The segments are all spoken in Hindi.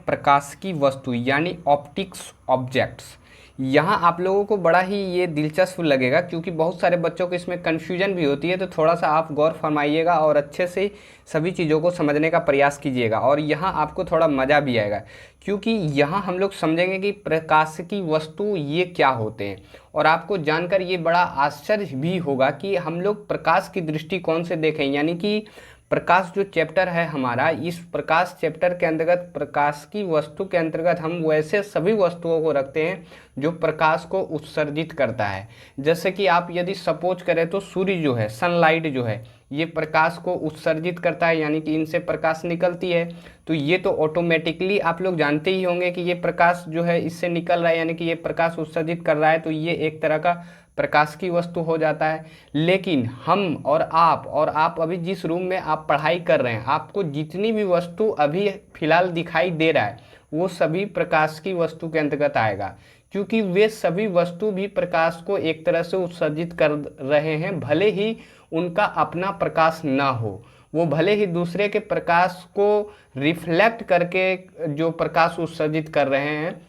प्रकाश की वस्तु यानी ऑप्टिक्स ऑब्जेक्ट्स। यहाँ आप लोगों को बड़ा ही ये दिलचस्प लगेगा क्योंकि बहुत सारे बच्चों को इसमें कन्फ्यूजन भी होती है, तो थोड़ा सा आप गौर फरमाइएगा और अच्छे से सभी चीज़ों को समझने का प्रयास कीजिएगा और यहाँ आपको थोड़ा मज़ा भी आएगा क्योंकि यहाँ हम लोग समझेंगे कि प्रकाश की वस्तु ये क्या होते हैं और आपको जानकर ये बड़ा आश्चर्य भी होगा कि हम लोग प्रकाश की दृष्टिकोण से देखें, यानी कि प्रकाश जो चैप्टर है हमारा, इस प्रकाश चैप्टर के अंतर्गत प्रकाश की वस्तु के अंतर्गत हम वैसे सभी वस्तुओं को रखते हैं जो प्रकाश को उत्सर्जित करता है। जैसे कि आप यदि सपोज करें तो सूर्य जो है, सनलाइट जो है, ये प्रकाश को उत्सर्जित करता है, यानी कि इनसे प्रकाश निकलती है। तो ये तो ऑटोमेटिकली आप लोग जानते ही होंगे कि ये प्रकाश जो है इससे निकल रहा है, यानी कि ये प्रकाश उत्सर्जित कर रहा है, तो ये एक तरह का प्रकाश की वस्तु हो जाता है। लेकिन हम और आप अभी जिस रूम में आप पढ़ाई कर रहे हैं, आपको जितनी भी वस्तु अभी फिलहाल दिखाई दे रहा है वो सभी प्रकाश की वस्तु के अंतर्गत आएगा, क्योंकि वे सभी वस्तु भी प्रकाश को एक तरह से उत्सर्जित कर रहे हैं, भले ही उनका अपना प्रकाश ना हो। वो भले ही दूसरे के प्रकाश को रिफ्लेक्ट करके जो प्रकाश उत्सर्जित कर रहे हैं,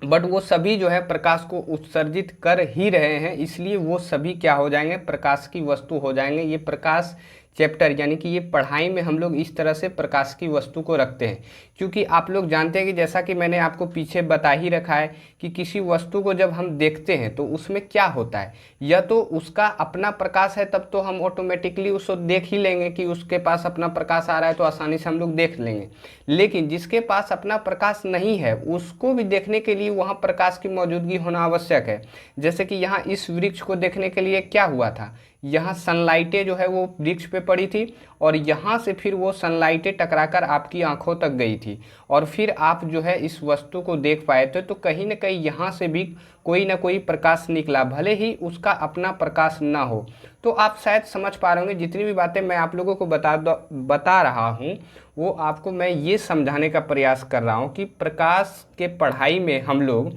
बट वो सभी जो है प्रकाश को उत्सर्जित कर ही रहे हैं, इसलिए वो सभी क्या हो जाएंगे, प्रकाश की वस्तु हो जाएंगे। ये प्रकाश चैप्टर यानी कि ये पढ़ाई में हम लोग इस तरह से प्रकाश की वस्तु को रखते हैं, क्योंकि आप लोग जानते हैं कि जैसा कि मैंने आपको पीछे बता ही रखा है कि किसी वस्तु को जब हम देखते हैं तो उसमें क्या होता है, या तो उसका अपना प्रकाश है तब तो हम ऑटोमेटिकली उसको देख ही लेंगे कि उसके पास अपना प्रकाश आ रहा है तो आसानी से हम लोग देख लेंगे। लेकिन जिसके पास अपना प्रकाश नहीं है उसको भी देखने के लिए वहाँ प्रकाश की मौजूदगी होना आवश्यक है। जैसे कि यहाँ इस वृक्ष को देखने के लिए क्या हुआ था, यहाँ सनलाइटें जो है वो वृक्ष पे पड़ी थी और यहाँ से फिर वो सनलाइटें टकराकर आपकी आंखों तक गई थी और फिर आप जो है इस वस्तु को देख पाए थे। तो कहीं ना कहीं यहाँ से भी कोई ना कोई प्रकाश निकला, भले ही उसका अपना प्रकाश ना हो। तो आप शायद समझ पा रहे होंगे, जितनी भी बातें मैं आप लोगों को बता रहा हूँ वो आपको मैं ये समझाने का प्रयास कर रहा हूँ कि प्रकाश के पढ़ाई में हम लोग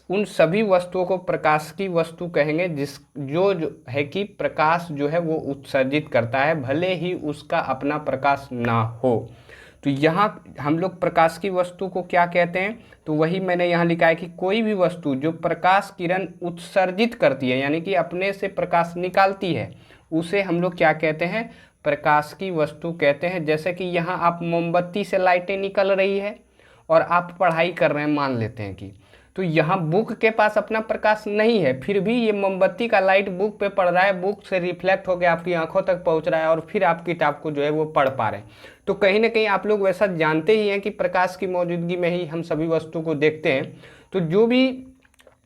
उन सभी वस्तुओं को प्रकाश की वस्तु कहेंगे जो है कि प्रकाश जो है वो उत्सर्जित करता है, भले ही उसका अपना प्रकाश ना हो। तो यहाँ हम लोग प्रकाश की वस्तु को क्या कहते हैं, तो वही मैंने यहाँ लिखा है कि कोई भी वस्तु जो प्रकाश किरण उत्सर्जित करती है, यानी कि अपने से प्रकाश निकालती है, उसे हम लोग क्या कहते हैं, प्रकाश की वस्तु कहते हैं। जैसे कि यहाँ आप मोमबत्ती से लाइटें निकल रही है और आप पढ़ाई कर रहे हैं, मान लेते हैं कि, तो यहाँ बुक के पास अपना प्रकाश नहीं है, फिर भी ये मोमबत्ती का लाइट बुक पे पड़ रहा है, बुक से रिफ्लेक्ट होकर आपकी आंखों तक पहुँच रहा है और फिर आप किताब को जो है वो पढ़ पा रहे हैं। तो कहीं ना कहीं आप लोग वैसा जानते ही हैं कि प्रकाश की मौजूदगी में ही हम सभी वस्तु को देखते हैं। तो जो भी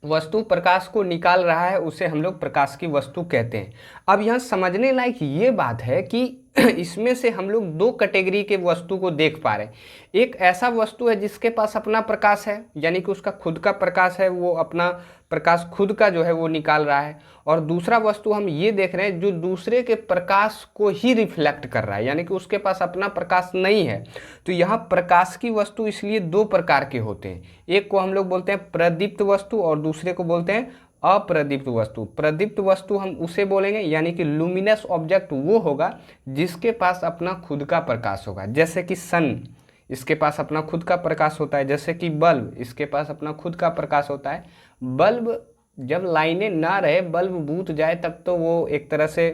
वस्तु प्रकाश को निकाल रहा है उसे हम लोग प्रकाश की वस्तु कहते हैं। अब यहाँ समझने लायक ये बात है कि इसमें से हम लोग दो कैटेगरी के वस्तु को देख पा रहे हैं। एक ऐसा वस्तु है जिसके पास अपना प्रकाश है, यानी कि उसका खुद का प्रकाश है, वो अपना प्रकाश खुद का जो है वो निकाल रहा है, और दूसरा वस्तु हम ये देख रहे हैं जो दूसरे के प्रकाश को ही रिफ्लेक्ट कर रहा है, यानी कि उसके पास अपना प्रकाश नहीं है। तो यहाँ प्रकाश की वस्तु इसलिए दो प्रकार के होते हैं, एक को हम लोग बोलते हैं प्रदीप्त वस्तु और दूसरे को बोलते हैं अप्रदीप्त वस्तु। प्रदीप्त वस्तु हम उसे बोलेंगे यानी कि लुमिनस ऑब्जेक्ट वो होगा जिसके पास अपना खुद का प्रकाश होगा। जैसे कि सन, इसके पास अपना खुद का प्रकाश होता है। जैसे कि बल्ब, इसके पास अपना खुद का प्रकाश होता है। बल्ब जब लाइनें ना रहे, बल्ब बूझ जाए, तब तो वो एक तरह से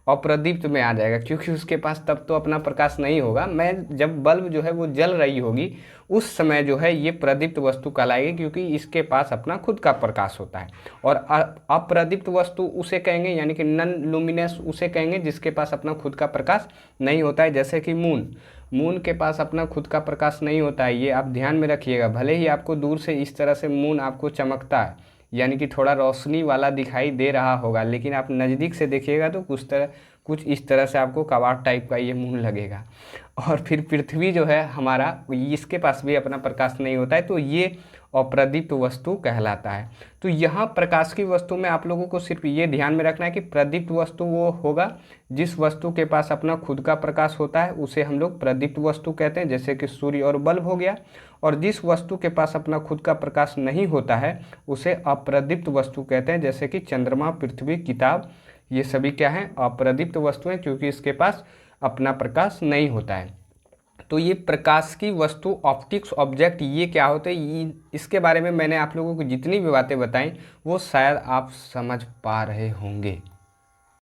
अप्रदीप्त में आ जाएगा, क्योंकि उसके पास तब तो अपना प्रकाश नहीं होगा। मैं जब बल्ब जो है वो जल रही होगी उस समय जो है ये प्रदीप्त वस्तु कहलाएगी, क्योंकि इसके पास अपना खुद का प्रकाश होता है। और अप्रदीप्त वस्तु उसे कहेंगे, यानी कि नॉन लुमिनस उसे कहेंगे जिसके पास अपना खुद का प्रकाश नहीं होता है। जैसे कि मून के पास अपना खुद का प्रकाश नहीं होता है, ये आप ध्यान में रखिएगा। भले ही आपको दूर से इस तरह से मून आपको चमकता है, यानी कि थोड़ा रोशनी वाला दिखाई दे रहा होगा, लेकिन आप नज़दीक से देखिएगा तो कुछ इस तरह से आपको कबाड़ टाइप का ये मून लगेगा। और फिर पृथ्वी जो है हमारा, इसके पास भी अपना प्रकाश नहीं होता है, तो ये अप्रदीप्त वस्तु कहलाता है। तो यहाँ प्रकाश की वस्तु में आप लोगों को सिर्फ ये ध्यान में रखना है कि प्रदीप्त वस्तु वो होगा जिस वस्तु के पास अपना खुद का प्रकाश होता है, उसे हम लोग प्रदीप्त वस्तु कहते हैं, जैसे कि सूर्य और बल्ब हो गया। और जिस वस्तु के पास अपना खुद का प्रकाश नहीं होता है उसे अप्रदीप्त वस्तु कहते हैं, जैसे कि चंद्रमा, पृथ्वी, किताब, ये सभी क्या हैं, अप्रदीप्त वस्तु हैं, क्योंकि इसके पास अपना प्रकाश नहीं होता है। तो ये प्रकाश की वस्तु ऑप्टिक्स ऑब्जेक्ट ये क्या होते हैं, इसके बारे में मैंने आप लोगों को जितनी भी बातें बताई वो शायद आप समझ पा रहे होंगे।